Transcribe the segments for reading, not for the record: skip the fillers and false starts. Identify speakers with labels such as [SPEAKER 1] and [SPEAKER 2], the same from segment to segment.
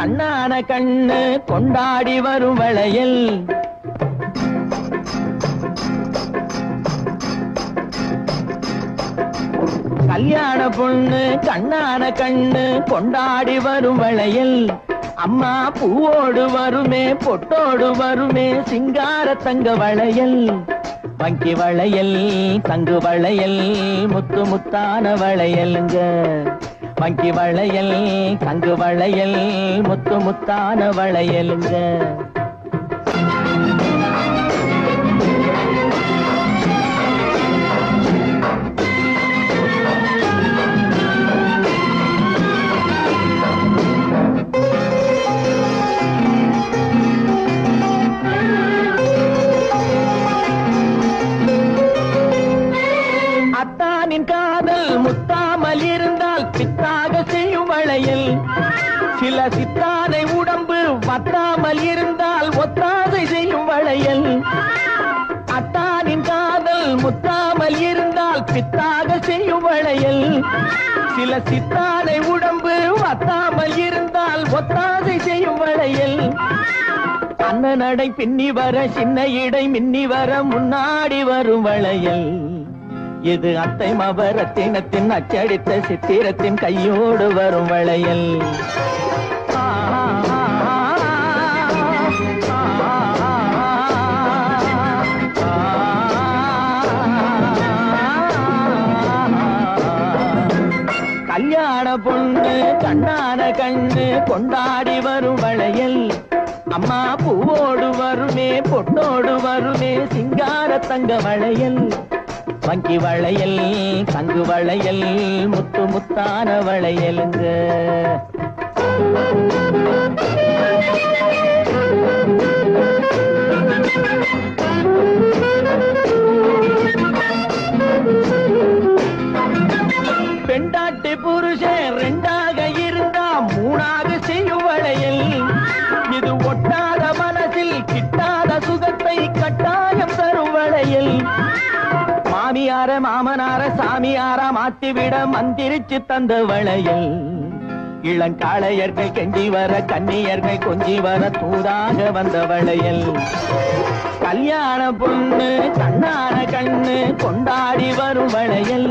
[SPEAKER 1] கண்ணான கண்ணு கொண்டாடி வரும் வளையல் கல்யாண பொண்ணு கண்ணான கண்ணு கொண்டாடி வரும் வளையல் அம்மா பூவோடு வருமே பொட்டோடு வருமே சிங்கார தங்க வளையல் வங்கி வளையல் தங்கு வளையல் முத்து முத்தான வளையலுங்க வங்கி வளையல் தங்கு வளையல் முத்து முத்தான வளையலுங்க காதல் முத்தாமல் இருந்தால் பித்தாக செய்யும் வளையல் சில சித்தானை உடம்பு வத்தாமல் இருந்தால் ஒத்தாதை செய்யும் வளையல் அத்தானின் காதல் முத்தாமல் இருந்தால் பித்தாக செய்யும் வளையல் சில சித்தானை உடம்பு வத்தாமல் இருந்தால் ஒத்தாதை செய்யும் வளையல் அண்ண நடை பின்னி வர சின்ன இடை மின்னி வர முன்னாடி வரும் வளையல் இது அத்தை மபரத்தினத்தின் அச்சடித்த சித்திரத்தின் கையோடு வரும் வளையல் கல்யாண பொண்ணு கண்ணான கண்ணு கொண்டாடி வரும் வளையல் அம்மா பூவோடு வருமே பொட்டோடு வருமே சிங்கார தங்க வளையல் வங்கி வளையல் தங்கு வளையல் முத்து முத்தான வளையலுங்க பெண்டாட்டி புருஷன் ரெண்டாக இருந்தா மூணாக செய்யும் வளையல் இது ஒட்டாத மனசில் கிட்டாத சுகத்தை கட்டாயம் தரும் வளையல் மாமியார மாமனார சாமியார மாத்திவிட மந்திரிச்சு தந்த வளையல் இளங்காளையர்கள் கெஞ்சி வர கன்னியர்கள் கொஞ்சி வர தூதாக வந்த வளையல் கல்யாண பொண்ணு கண்ணான கண்ணு கொண்டாடி வரும் வளையல்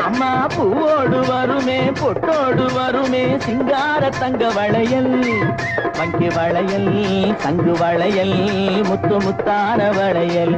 [SPEAKER 1] அம்மா பூவோடு வருமே பொட்டோடு வருமே சிங்கார தங்க வளையல் வங்கி வளையல் தங்கு வளையல் முத்து முத்தான வளையல்